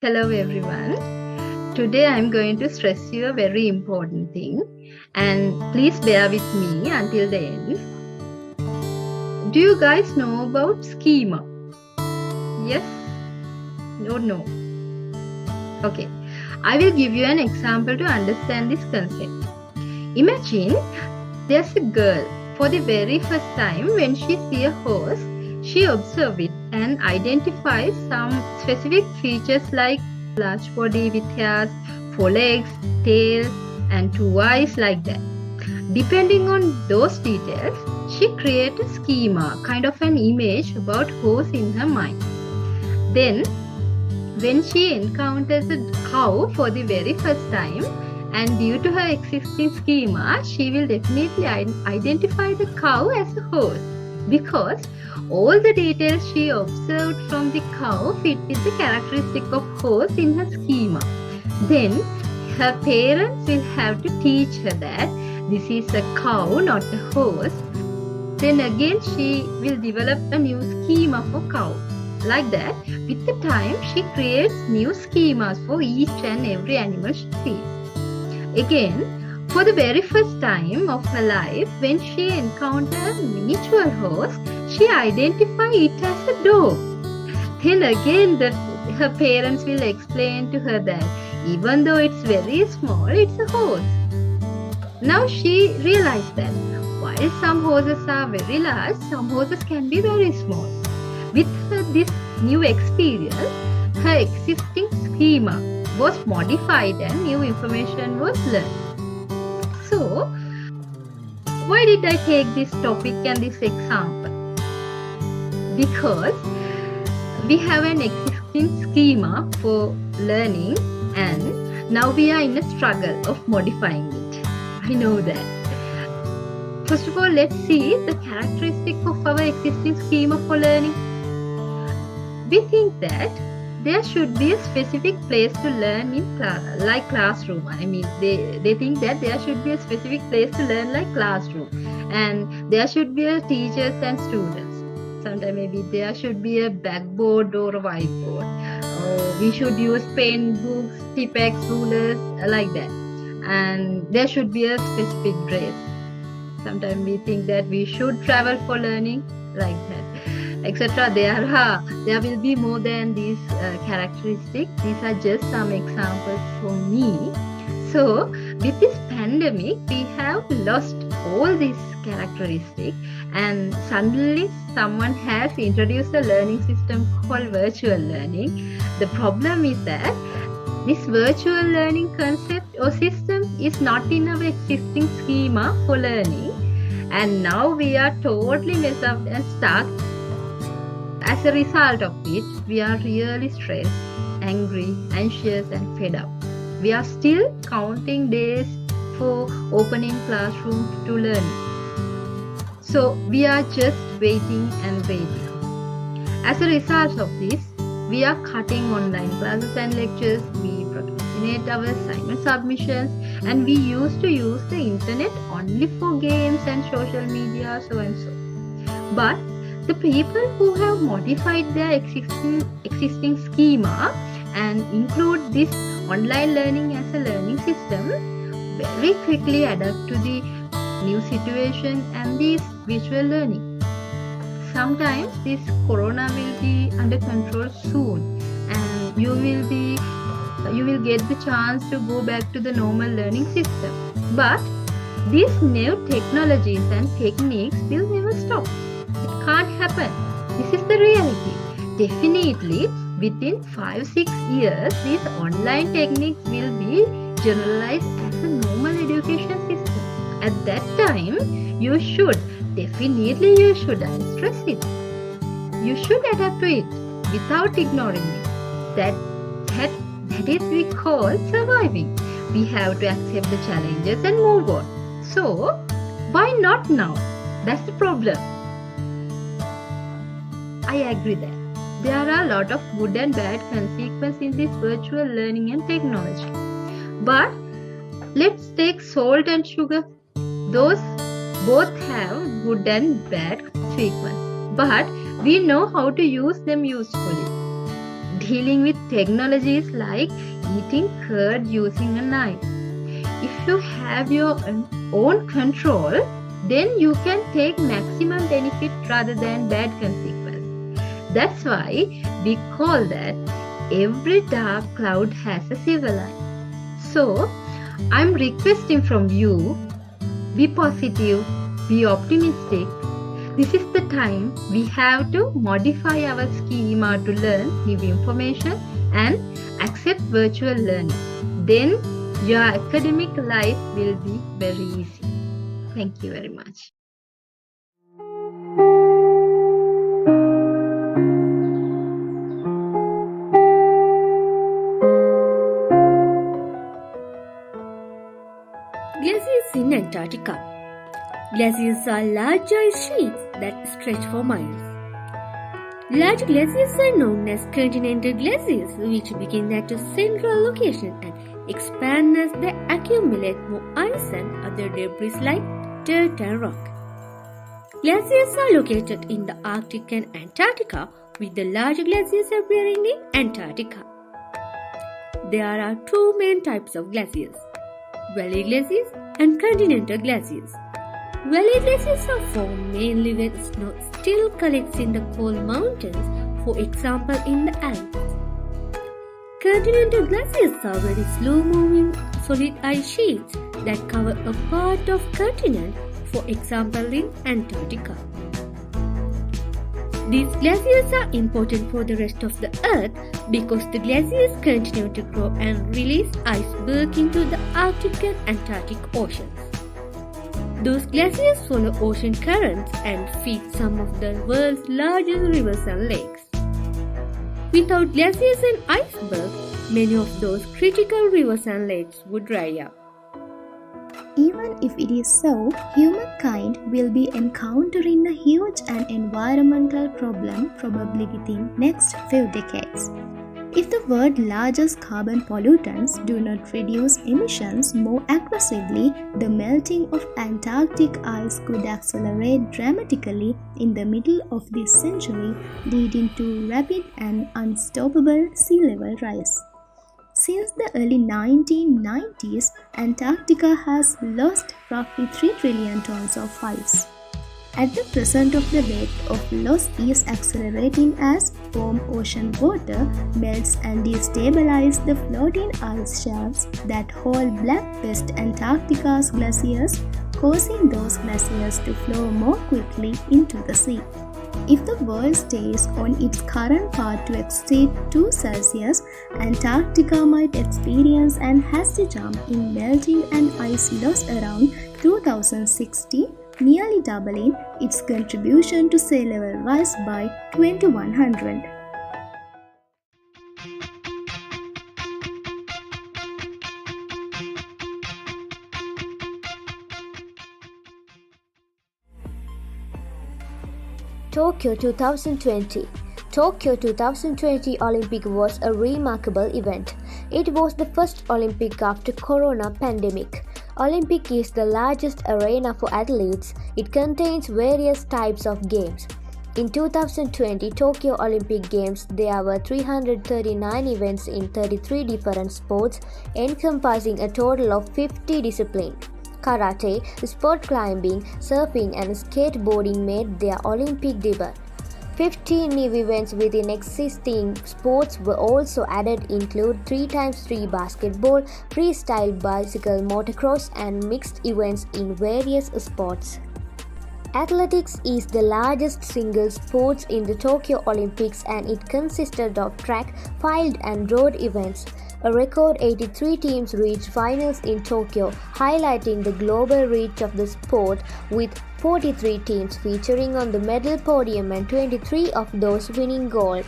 Hello everyone. Today I'm going to stress you a very important thing and please bear with me until the end. Do you guys know about schema? Yes? No? Okay. I will give you an example to understand this concept. Imagine there's a girl. For the very first time when she sees a horse, she observes it and identifies some specific features like large body with hairs, 4 legs, tail, and 2 eyes, like that. Depending on those details, she creates a schema, kind of an image about horse in her mind. Then, when she encounters a cow for the very first time, and due to her existing schema, she will definitely identify the cow as a horse because all the details she observed from the cow fit with the characteristic of horse in her schema. Then her parents will have to teach her that this is a cow, not a horse. Then again she will develop a new schema for cow. Like that, with the time she creates new schemas for each and every animal she sees. Again, for the very first time of her life, when she encounters a miniature horse, she identifies it as a dog. Then again, her parents will explain to her that even though it's very small, it's a horse. Now she realized that while some horses are very large, some horses can be very small. With this new experience, her existing schema was modified and new information was learned. So, why did I take this topic and this example? Because we have an existing schema for learning and now we are in a struggle of modifying it. I know that. First of all, let's see the characteristic of our existing schema for learning. We think that there should be a specific place to learn in like classroom. I mean, they think that there should be a specific place to learn like classroom. And there should be a teachers and students. Sometimes maybe there should be a blackboard or a whiteboard. We should use pen, books, Tipex, rulers, like that. And there should be a specific dress. Sometimes we think that we should travel for learning, like that, etc. There will be more than these characteristics. These are just some examples for me. So with this pandemic, we have lost all these characteristics and suddenly someone has introduced a learning system called virtual learning. The problem is that this virtual learning concept or system is not in our existing schema for learning, and now we are totally messed up and stuck. As a result of it, we are really stressed, angry, anxious, and fed up. We are still counting days for opening classrooms to learn. So we are just waiting and waiting. As a result of this, we are cutting online classes and lectures, we procrastinate our assignment submissions, and we used to use the internet only for games and social media, so and so. But the people who have modified their existing schema and include this online learning as a learning system very quickly adapt to the new situation and this virtual learning. Sometimes this corona will be under control soon and you will get the chance to go back to the normal learning system. But these new technologies and techniques will never stop. It can't happen. This is the reality. Definitely within 5-6 years, these online techniques will be generalized as a normal education system. At that time, you should stress it. You should adapt to it without ignoring it. That is we call surviving. We have to accept the challenges and move on. So, why not now? That's the problem. I agree that there are a lot of good and bad consequences in this virtual learning and technology. But let's take salt and sugar. Those both have good and bad consequences. But we know how to use them usefully. dealing with technologies like eating curd using a knife. If you have your own control, then you can take maximum benefit rather than bad consequence. That's why we call that every dark cloud has a silver line. So, I'm requesting from you, be positive, be optimistic. This is the time we have to modify our schema to learn new information and accept virtual learning. Then your academic life will be very easy. Thank you very much. Glaciers in Antarctica. Glaciers are large ice sheets that stretch for miles. Large glaciers are known as continental glaciers, which begin at a central location and expand as they accumulate more ice and other debris like dirt and rock. Glaciers are located in the Arctic and Antarctica, with the large glaciers appearing in Antarctica. There are two main types of glaciers: valley glaciers and continental glaciers. Valley glaciers are formed mainly when snow still collects in the cold mountains, for example in the Alps. Continental glaciers are very slow-moving solid ice sheets that cover a part of continent, for example in Antarctica. These glaciers are important for the rest of the Earth because the glaciers continue to grow and release iceberg into the Arctic and Antarctic oceans. Those glaciers follow ocean currents and feed some of the world's largest rivers and lakes. Without glaciers and icebergs, many of those critical rivers and lakes would dry up. Even if it is so, humankind will be encountering a huge and environmental problem probably within next few decades. If the world's largest carbon pollutants do not reduce emissions more aggressively, the melting of Antarctic ice could accelerate dramatically in the middle of this century, leading to rapid and unstoppable sea level rise. Since the early 1990s, Antarctica has lost roughly 3 trillion tons of ice. At the present of the rate of loss is accelerating as warm ocean water melts and destabilizes the floating ice shelves that hold Black West Antarctica's glaciers, causing those glaciers to flow more quickly into the sea. If the world stays on its current path to exceed 2 Celsius, Antarctica might experience an hasty jump in melting and ice loss around 2060, nearly doubling its contribution to sea level rise by 2100. Tokyo 2020. Tokyo 2020 Olympic was a remarkable event. It was the first Olympic after Corona pandemic. Olympic is the largest arena for athletes. It contains various types of games. In 2020 Tokyo Olympic Games, there were 339 events in 33 different sports, encompassing a total of 50 disciplines. Karate, sport climbing, surfing and skateboarding made their Olympic debut. 15 new events within existing sports were also added, include 3x3 basketball, freestyle bicycle motocross and mixed events in various sports. Athletics is the largest single sport in the Tokyo Olympics and it consisted of track, field and road events. A record 83 teams reached finals in Tokyo, highlighting the global reach of the sport, with 43 teams featuring on the medal podium and 23 of those winning gold.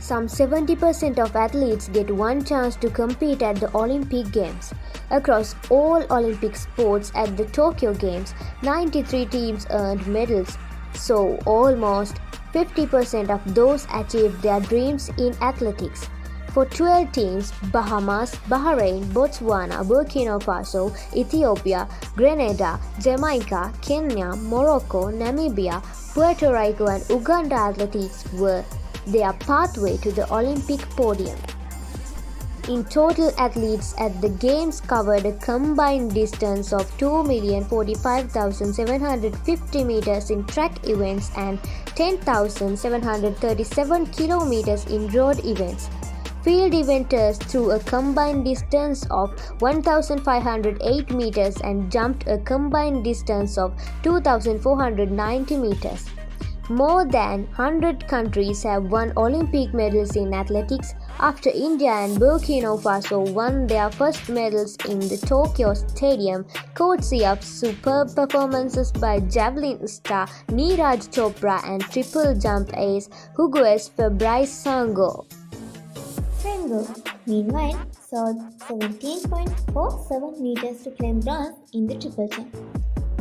Some 70% of athletes get one chance to compete at the Olympic Games. Across all Olympic sports at the Tokyo Games, 93 teams earned medals, so almost 50% of those achieved their dreams in athletics. For 12 teams, Bahamas, Bahrain, Botswana, Burkina Faso, Ethiopia, Grenada, Jamaica, Kenya, Morocco, Namibia, Puerto Rico and Uganda athletes were their pathway to the Olympic podium. In total, athletes at the Games covered a combined distance of 2,045,750 meters in track events and 10,737 kilometers in road events. Field eventers threw a combined distance of 1,508 meters and jumped a combined distance of 2,490 meters. More than 100 countries have won Olympic medals in athletics after India and Burkina Faso won their first medals in the Tokyo Stadium, courtesy of superb performances by javelin star Neeraj Chopra and triple jump ace Hugues Fabrice Sango. Sango, meanwhile, soared 17.47 meters to claim bronze in the triple jump,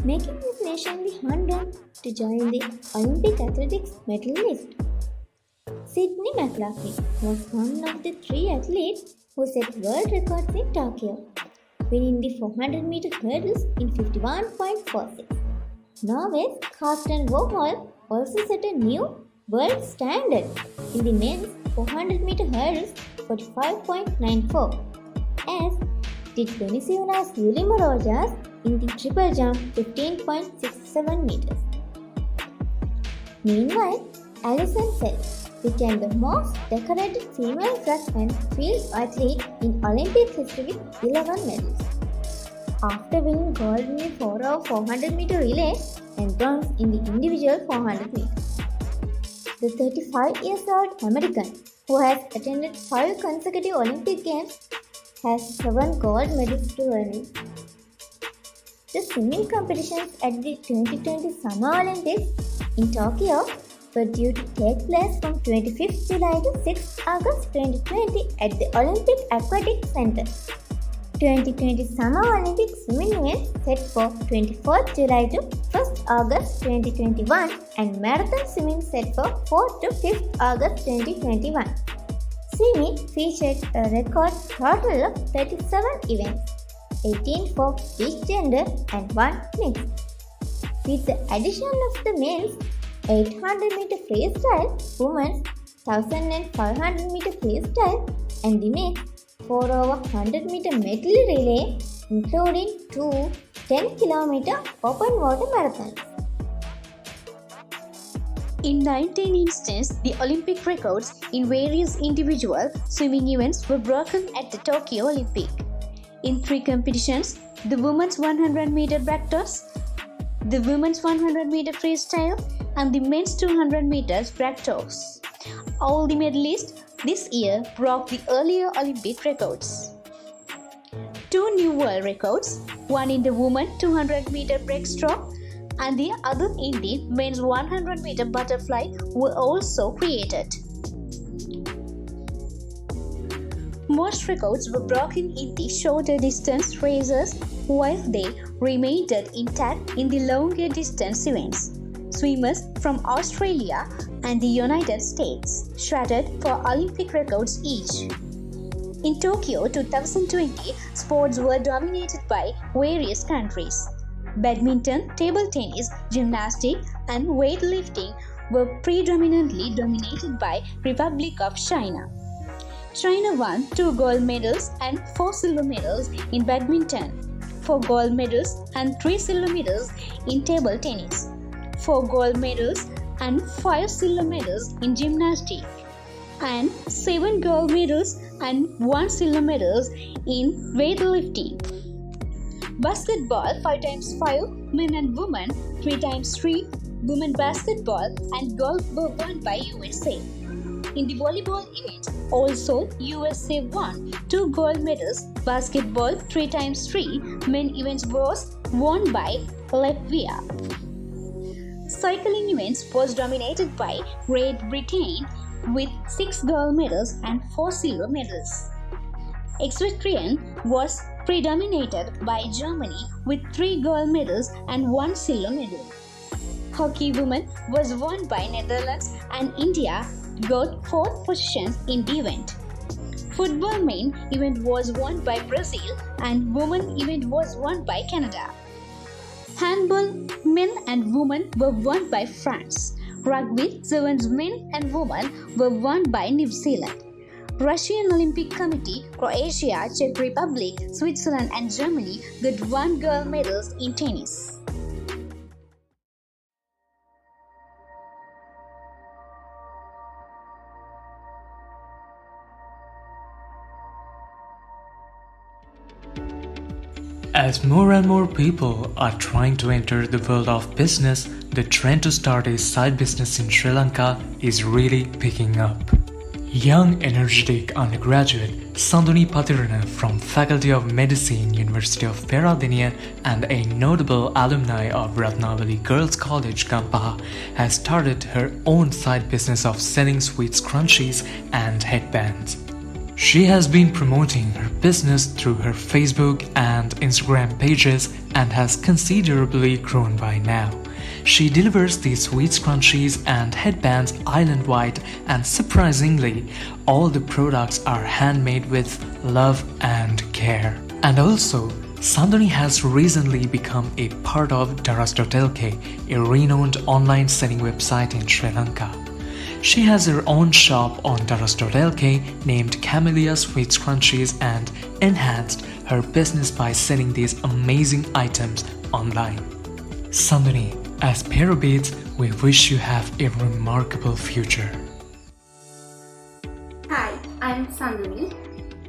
making his nation the 100th to join the Olympic athletics medal list. Sydney McLaughlin was one of the 3 athletes who set world records in Tokyo, winning the 400-meter hurdles in 51.46. Norway's Karsten Warhol also set a new world standard in the men's 400-meter hurdles 45.94, as did Venezuela's Yulima Rojas in the triple jump 15.67 meters. Meanwhile, Alison Sells became the most decorated female track and field athlete in Olympic history with 11 medals. After winning gold in the 4x400-meter relay and bronze in the individual 400 meters. The 35-year-old American, who has attended 5 consecutive Olympic Games, has 7 gold medals to her name. The swimming competitions at the 2020 Summer Olympics in Tokyo were due to take place from 25th July to 6th August 2020 at the Olympic Aquatic Center. 2020 Summer Olympic swimming events set for 24th July to 1st August 2021 and marathon swimming set for 4th to 5th August 2021. Swimming featured a record total of 37 events, 18 for each gender and 1 mixed. With the addition of the men's 800-meter freestyle, women's 1,500-meter freestyle, and the mixed 4x100-meter medley relay, including 2 10-kilometer open water marathons. In 19 instances, the Olympic records in various individual swimming events were broken at the Tokyo Olympic. In 3 competitions, the women's 100-meter back toss, the women's 100-meter freestyle, and the men's 200 meters back toss. All the medalists this year broke the earlier Olympic records. 2 new world records, one in the women's 200-meter breaststroke and the other in the men's 100-meter butterfly, were also created. Most records were broken in the shorter distance races, while they remained intact in the longer distance events. Swimmers from Australia and the United States shattered for Olympic records each. In Tokyo 2020, sports were dominated by various countries. Badminton, table tennis, gymnastics, and weightlifting were predominantly dominated by Republic of China. China won 2 gold medals and 4 silver medals in badminton, 4 gold medals and 3 silver medals in table tennis, 4 gold medals and 5 silver medals in gymnastics, and 7 gold medals and 1 silver medals in weightlifting. Basketball 5x5 men and women, 3x3 women basketball and golf were won by USA. In the volleyball event, also USA won 2 gold medals. Basketball 3x3 men event was won by Latvia. Cycling events was dominated by Great Britain with 6 gold medals and 4 silver medals. Equestrian was predominated by Germany with 3 gold medals and 1 silver medal. Hockey women was won by Netherlands and India got 4th positions in the event. Football men event was won by Brazil and women event was won by Canada. Handball men and women were won by France. Rugby, sevens men and women were won by New Zealand. Russian Olympic Committee, Croatia, Czech Republic, Switzerland and Germany got 1 gold medals in tennis. As more and more people are trying to enter the world of business, the trend to start a side business in Sri Lanka is really picking up. Young, energetic undergraduate Sanduni Patirana from Faculty of Medicine, University of Peradeniya and a notable alumni of Ratnavali Girls College, Gampaha, has started her own side business of selling sweet scrunchies and headbands. She has been promoting her business through her Facebook and Instagram pages and has considerably grown by now. She delivers these sweet scrunchies and headbands island-wide, and surprisingly, all the products are handmade with love and care. And also, Sanduni has recently become a part of Daras.lk, a renowned online selling website in Sri Lanka. She has her own shop on Daras.lk named Camellia Sweet Scrunchies and enhanced her business by selling these amazing items online. Sanduni, as Parabeats, we wish you have a remarkable future. Hi, I'm Sanduni.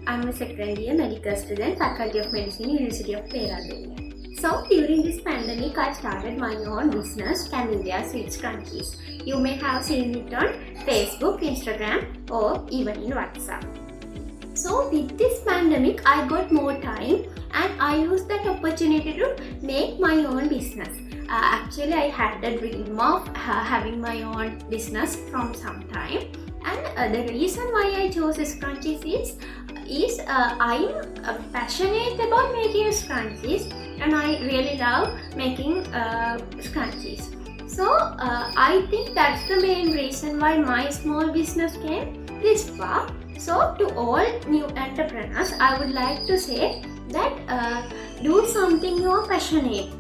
I'm a second year medical student, Faculty of Medicine, University of Peradeniya. So during this pandemic, I started my own business, Camellia Sweet Scrunchies. You may have seen it on Facebook, Instagram, or even in WhatsApp. So with this pandemic, I got more time and I used that opportunity to make my own business. Actually, I had a dream of having my own business from some time. And the reason why I chose scrunchies is I'm passionate about making scrunchies and I really love making scrunchies. So I think that's the main reason why my small business came this far. So to all new entrepreneurs, I would like to say that do something you are passionate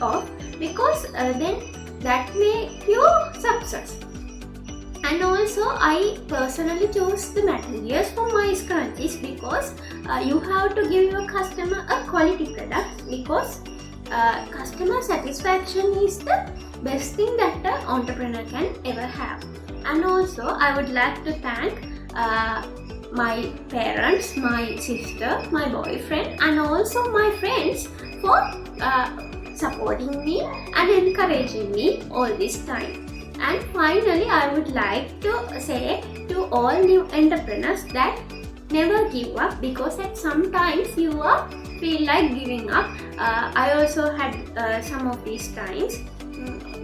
of, because then that make you success. And also I personally chose the materials for my scrunchies because you have to give your customer a quality product, because customer satisfaction is the best thing that an entrepreneur can ever have. And also I would like to thank my parents, my sister, my boyfriend and also my friends for supporting me and encouraging me all this time. And finally, I would like to say to all new entrepreneurs that never give up, because at sometimes you feel like giving up. I also had some of these times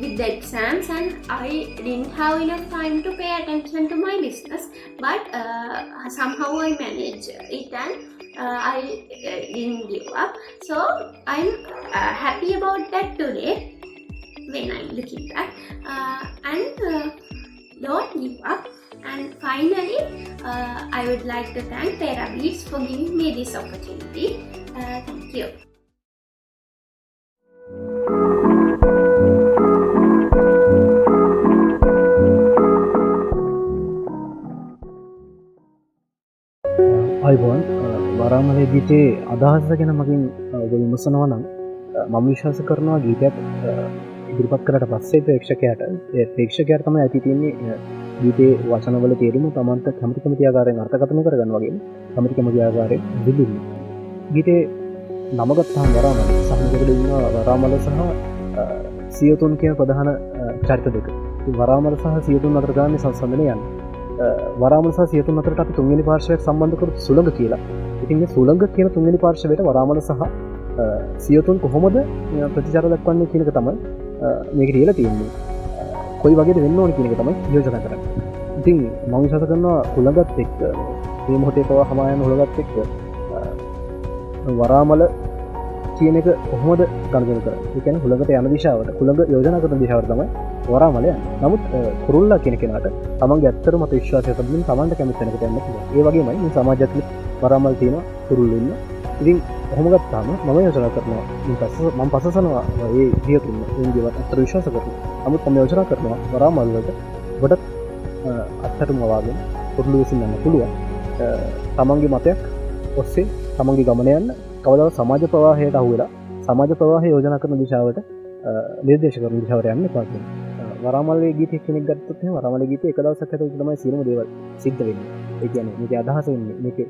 with the exams and I didn't have enough time to pay attention to my business, but somehow I managed it and I didn't give up. So I'm happy about that today when I'm looking back, and don't give up. And finally, I would like to thank Parabeats for giving me this opportunity. Thank you. අයිබෝන් වරාමලේ ගීතේ අදහස ගැන මගින් විමසනවා නම් මම විශ්වාස කරනවා ගීතයක් ඉදිරිපත් කරලා පස්සේ ප්‍රේක්ෂකයාට තමයි ඇති තියෙන්නේ ගීතේ වචනවල තේරුම තමන්ට කැමති ආකාරයෙන් අර්ථකථනය කරගන්න වගේ කැමති ආකාරයෙන් විදිහට ගීතේ නම ගත්තාම වරාමල සම්මුඛයෙන් ඉන්නවා වරාමල සහ සියතුන් කියන ප්‍රධාන චරිත දෙක. වරාමල සහ සියතුන් අතර ගානේ සංසන්දනය යන්නේ. වරාමල සහ සියතුන් අතරට අපි තුන්වෙනි පාර්ශවයක් සම්බන්ධ කරපු සුළඟ කියලා. ඉතින් මේ සුළඟ කියන තුන්වෙනි පාර්ශවයට වරාමල සහ සියතුන් කොහොමද ප්‍රතිචාර දක්වන්නේ කියන එක තමයි මේක කියලා තියෙන්නේ. කොයි වගේද වෙන්න ඕනේ කියන එක තමයි යෝජනා කරන්නේ. ඉතින් මම විශ්වාස කරනවා හුළඟත් එක්ක මේ මොහොතේ පවා හමායන හුළඟත් එක්ක වරාමල කියන එක කොහොමද ගණනය කරන්නේ? ඒ කියන්නේ හුළඟට යන දිශාවට හුළඟ යෝජනා කරන දිශාවට තමයි වරාමල යන්නේ. නමුත් කුරුල්ලා කියන කෙනාට තමන්ගේ ඇත්තටම මත විශ්වාසය තිබුණින් තමන්ට කැමති තැනකට යන්න පුළුවන්. ඒ වගේමයි මේ සමාජයත් වරාමල් තියෙනවා කුරුල්ලෝ ඉන්න. ඉතින් ඔහොම ගත්තාම මම යෝජනා කරනවා මම පසසනවා ඒ විදියකින් ඉන්දියාවට අතර විශ්වාස කරනවා. නමුත් මම යෝජනා කරනවා වරාමල් වලට ඔබට අත්තටම වාගෙන පොඩ්ඩු විසින් යන්න පුළුවන්. තමන්ගේ මතයක් ඔස්සේ තමන්ගේ ගමන යන්න කවදාවත් සමාජ ප්‍රවාහයට අහු වෙලා සමාජ ප්‍රවාහය යෝජනා කරන දිශාවට නිර්දේශ කරන දිශාවට යන්න එපා කියන. වරාමල්ලේ ගීතයක් කෙනෙක් ගත්තොත් එහෙනම් වරාමල්ලේ ගීතේ එක දවසක් ඇතුළත තමයි සියලුම දේවල් සිද්ධ වෙන්නේ. ඒ කියන්නේ මේකේ අදහස වෙන්නේ මේකේ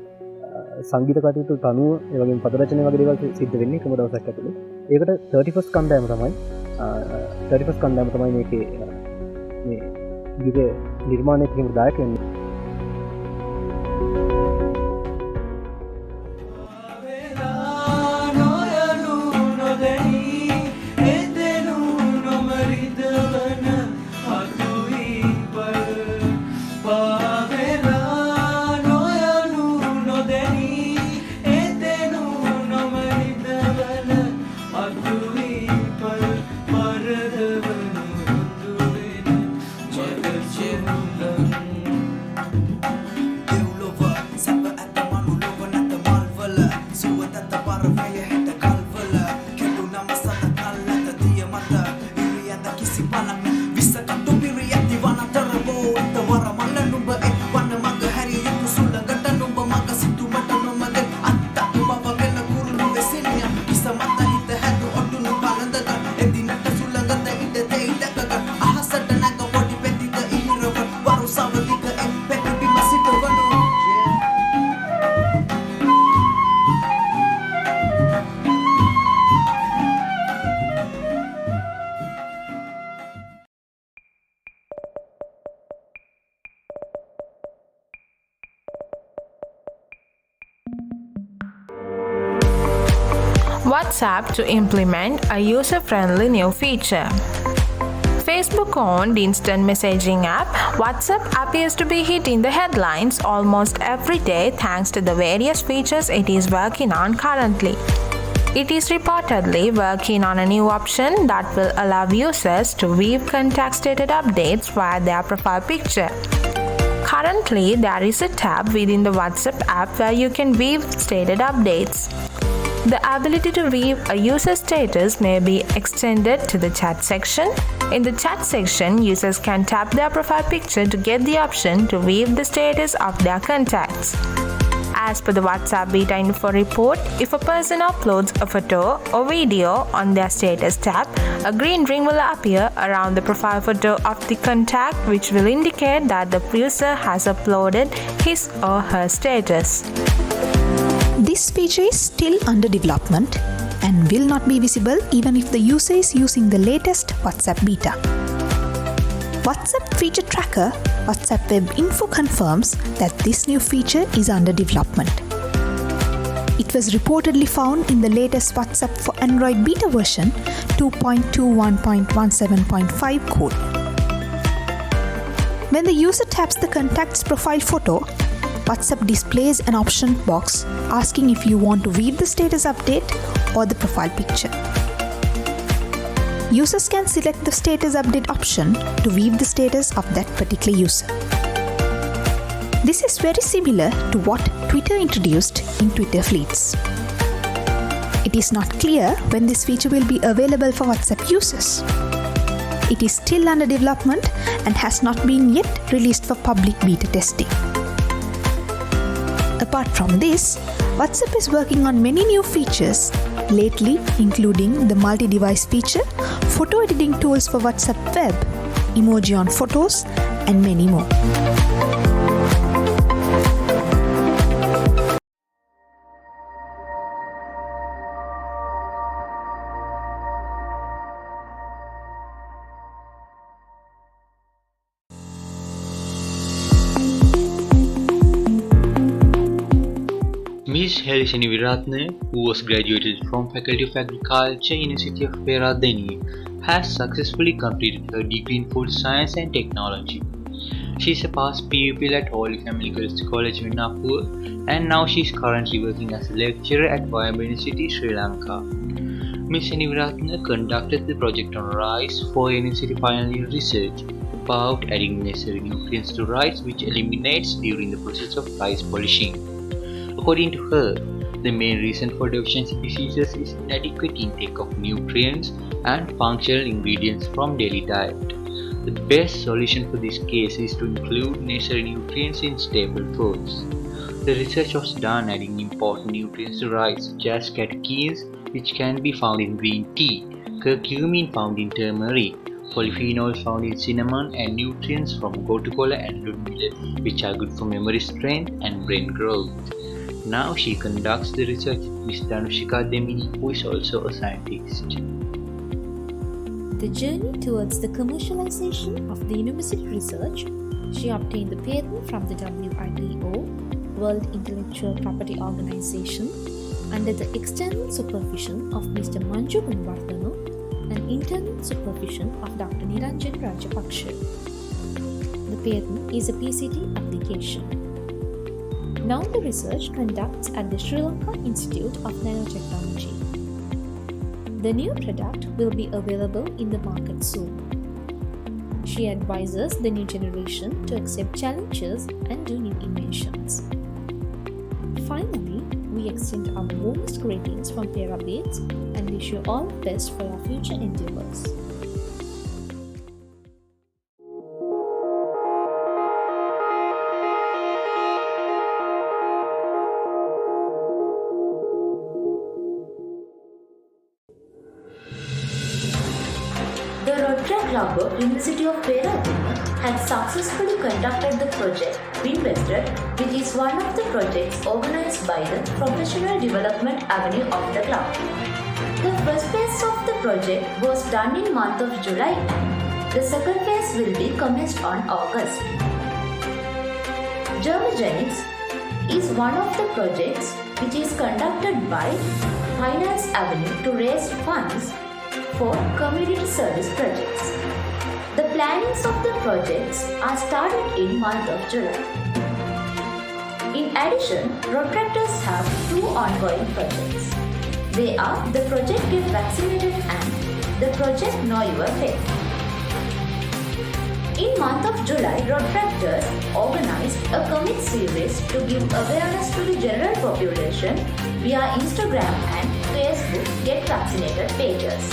සංගීත කටයුතු තනුව ඒ වගේම පද රචනය වගේ දේවල් සිද්ධ වෙන්නේ එකම දවසක් ඇතුළත. ඒකට 31st කණ්ඩායම තමයි මේකේ මේ ගීත නිර්මාණය කිරීමට දායක වෙන්නේ. WhatsApp to implement a user-friendly new feature. Facebook-owned instant messaging app, WhatsApp appears to be hitting the headlines almost every day thanks to the various features it is working on currently. It is reportedly working on a new option that will allow users to view contact-stated updates via their profile picture. Currently, there is a tab within the WhatsApp app where you can view stated updates. The ability to view a user status may be extended to the chat section. In the chat section, users can tap their profile picture to get the option to view the status of their contacts. As per the WhatsApp Beta Info report, if a person uploads a photo or video on their status tab, a green ring will appear around the profile photo of the contact, which will indicate that the user has uploaded his or her status. This feature is still under development and will not be visible even if the user is using the latest WhatsApp beta. WhatsApp Feature Tracker, WhatsApp Web Info confirms that this new feature is under development. It was reportedly found in the latest WhatsApp for Android beta version 2.21.17.5 code. When the user taps the contact's profile photo, WhatsApp displays an option box asking if you want to view the status update or the profile picture. Users can select the status update option to view the status of that particular user. This is very similar to what Twitter introduced in Twitter Fleets. It is not clear when this feature will be available for WhatsApp users. It is still under development and has not been yet released for public beta testing. Apart from this, WhatsApp is working on many new features lately, including the multi-device feature, photo editing tools for WhatsApp Web, emoji on photos, and many more. Ms. Helisani Viratne, who was graduated from Faculty of Agriculture, University of Peradeniya, has successfully completed her degree in Food Science and Technology. She is a past pupil at Holy Family Girls College, Vinnapur, and now she is currently working as a lecturer at Vayamba University, Sri Lanka. Ms. Viratne conducted the project on rice for University final year research about adding necessary nutrients to rice, which eliminates during the process of rice polishing. According to her, The main reason for deficiency diseases is inadequate intake of nutrients and functional ingredients from daily diet. The best solution for this case is to include necessary nutrients in staple foods. The research was done adding important nutrients to rice such as catechins, which can be found in green tea, curcumin found in turmeric, polyphenols found in cinnamon, and nutrients from gotu kola and dun millet, which are good for memory strength and brain growth. Now she conducts the research with Ms. Danushika Demini, who is also a scientist. The journey towards the commercialization of the university research, she obtained the patent from the WIPO, World Intellectual Property Organization, under the external supervision of Mr. Manju Gunwardhana and internal supervision of Dr. Niranjan Rajapaksha. The patent is a PCT application. Now the research conducts at the Sri Lanka Institute of Nanotechnology. The new product will be available in the market soon. She advises the new generation to accept challenges and do new inventions. Finally, we extend our warmest greetings from Para Bates and wish you all the best for your future endeavors. The Rotary Club of University of Peradeniya had successfully conducted the project Winvested, which is one of the projects organized by the Professional Development Avenue of the club. The first phase of the project was done in month of July and the second phase will be commenced on August. Germogenics is one of the projects which is conducted by Finance Avenue to raise funds for community service projects. The plannings of the projects are started in month of July. In addition, Rotractors have two ongoing projects. They are the project Get Vaccinated and the project Know Your Faith. In month of July, Rotractors organized a comic series to give awareness to the general population via Instagram and Facebook Get Vaccinated pages.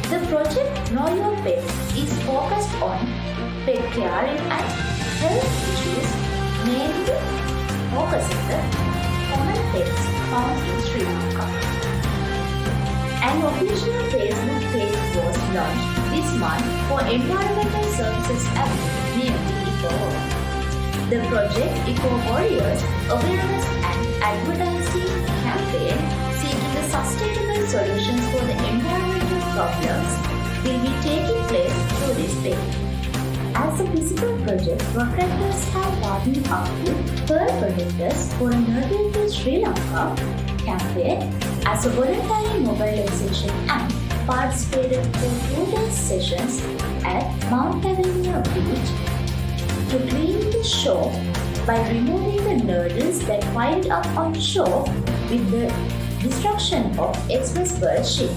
The project Know Your Pet is focused on pet caring and health issues, mainly focusing the common pets found in Sri Lanka. An official Facebook page was launched this month for Environmental Services Avenue named Eco. The project Eco Warriors Awareness and Advertising campaign seeking the sustainable solutions for the environmental problems will be taking place through this page. As a physical project, Rotractors have partnered up with Pearl Projectors for a Nurture to Sri Lanka campaign as a voluntary mobilization and participated for 2 day sessions at Mount Lavinia Beach to clean the shore by removing the nurdles that piled up on shore with the destruction of Express Pearl ship.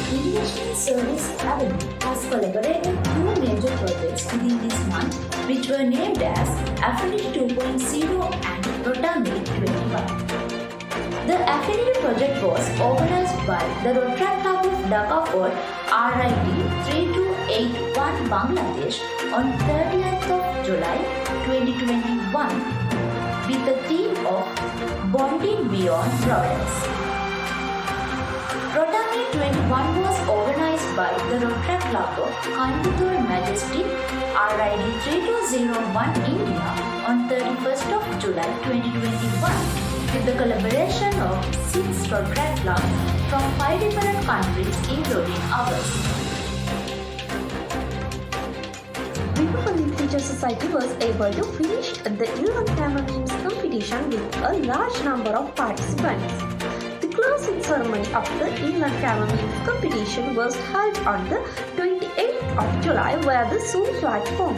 International Service Avenue has collaborated 2 major projects within this month, which were named as Affinity 2.0 and Rotami 21. The Affinity project was organized by the Rotary Club of Dhaka Fort RID 3281 Bangladesh on 30th of July 2021 with the theme of Bonding Beyond Providence. Rotami 21 was organized by the Rotary Club of Coimbatore Majesty RID 3201 India on 31st of July 2021 with the collaboration of 6 Rotary clubs from 5 different countries including ours. Vipapan Literature Society was able to finish the Ilan Kama Memes competition with a large number of participants. The closing ceremony of the Ilan Kama Memes competition was held on the 28th of July via the Zoom platform.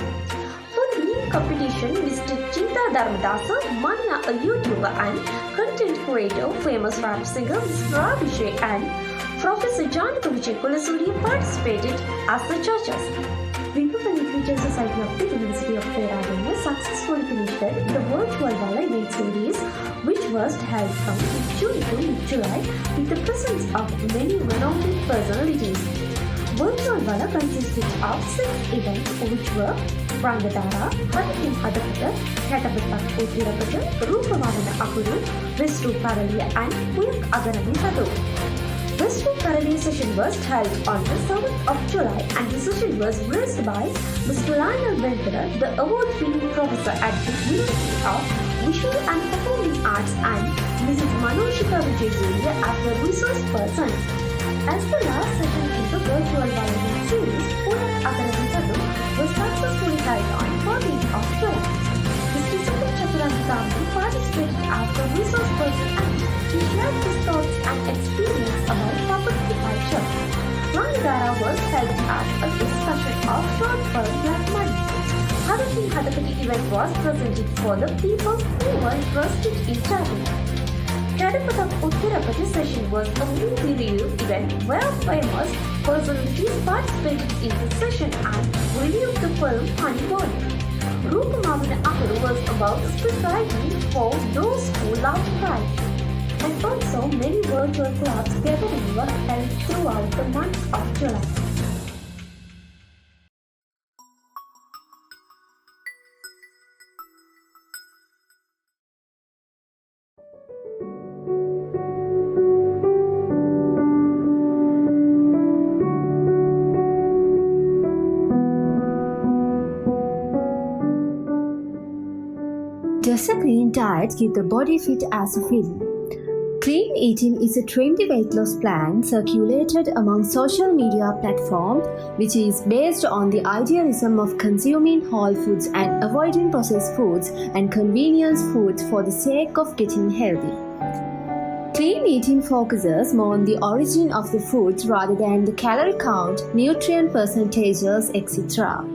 For the meme competition, Mr. Chinta Dharmadasa, Manya, a YouTuber and content creator, famous rap singer Mr. Abhishek and Professor Janaka Vijay Kulasuriya participated as the judges. Republic Literature Society of the University of Peradeniya successfully finished the virtual Vala event series, which was held from June to mid-July with the presence of many renowned personalities. Virtual Vala consisted of 6 events, which were Rangadara, Hadakin Hadapata, Katabatak Utirapata, Rupamavana Akuru, Vistru Karaliya and Puyak Aganami Hadu. Vistru Karaliya session was held on the 7th of July and the session was graced by Mr. Lionel Ventura, the award-winning professor at the University of Visual and Performing Arts, and Mrs. Manoshika Vijayasuriya as the resource person. As the last session in the virtual Vala series, Puyak Aganami Hadu was successfully held on 14th of July. Mr. Sundar Chaturangami participated as the resource person and he shared his thoughts and experience about property culture. Rangadara was held as a discussion of short firm black money. Hadakin Hadapati event was presented for the people who were interested in travel. Kadapatak Uttirapati session was a movie review event where famous personalities participated in the session and reviewed the film Honeymoon. Rupamavana Akuru was about spirituality for those who love Christ. And also many virtual clubs gathering were held throughout the month of July. Does a clean diet keep the body fit as a feeling? Clean eating is a trendy weight loss plan circulated among social media platforms, which is based on the idealism of consuming whole foods and avoiding processed foods and convenience foods for the sake of getting healthy. Clean eating focuses more on the origin of the foods rather than the calorie count, nutrient percentages, etc.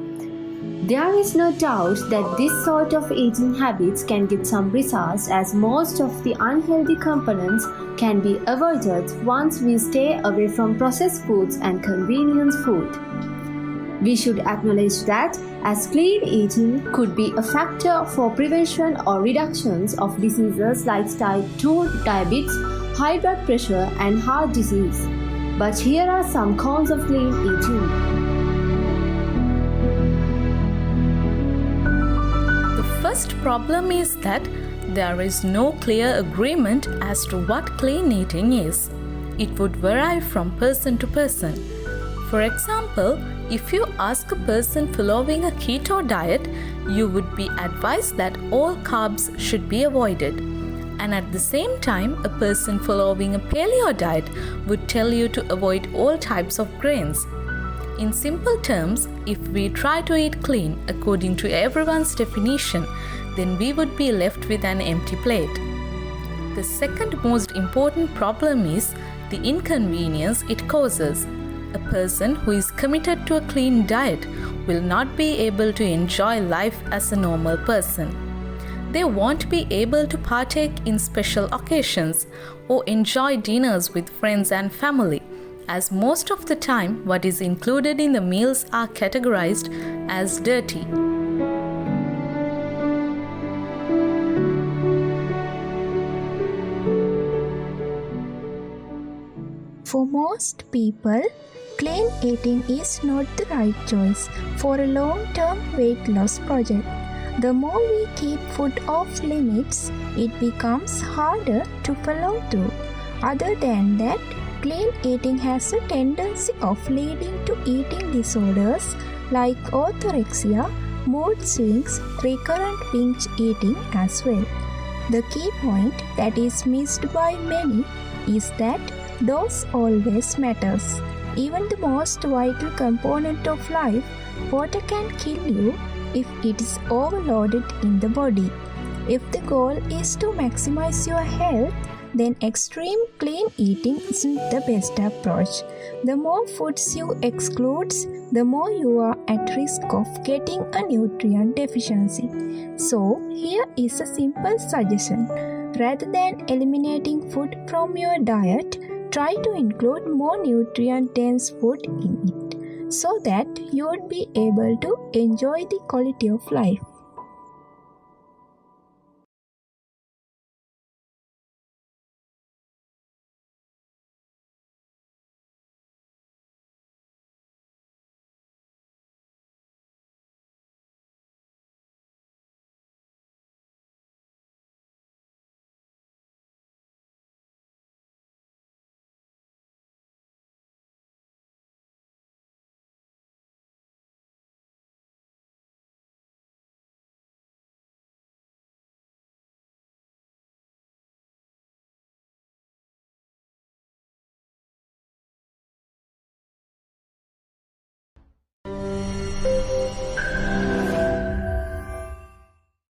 There is no doubt that this sort of eating habits can get some results, as most of the unhealthy components can be avoided once we stay away from processed foods and convenience food. We should acknowledge that as clean eating could be a factor for prevention or reductions of diseases like type 2 diabetes, high blood pressure and heart disease. But here are some cons of clean eating. First problem is that there is no clear agreement as to what clean eating is. It would vary from person to person. For example, if you ask a person following a keto diet, you would be advised that all carbs should be avoided. And at the same time, a person following a paleo diet would tell you to avoid all types of grains. In simple terms, if we try to eat clean according to everyone's definition, then we would be left with an empty plate. The second most important problem is the inconvenience it causes. A person who is committed to a clean diet will not be able to enjoy life as a normal person. They won't be able to partake in special occasions or enjoy dinners with friends and family, as most of the time what is included in the meals are categorized as dirty. For most people, clean eating is not the right choice for a long-term weight loss project. The more we keep food off limits, it becomes harder to follow through. Other than that, clean eating has a tendency of leading to eating disorders like orthorexia, mood swings, recurrent binge eating as well. The key point that is missed by many is that dose always matters. Even the most vital component of life, water, can kill you if it is overloaded in the body. If the goal is to maximize your health, then extreme clean eating isn't the best approach. The more foods you exclude, the more you are at risk of getting a nutrient deficiency. So, here is a simple suggestion. Rather than eliminating food from your diet, try to include more nutrient-dense food in it. so that you would be able to enjoy the quality of life.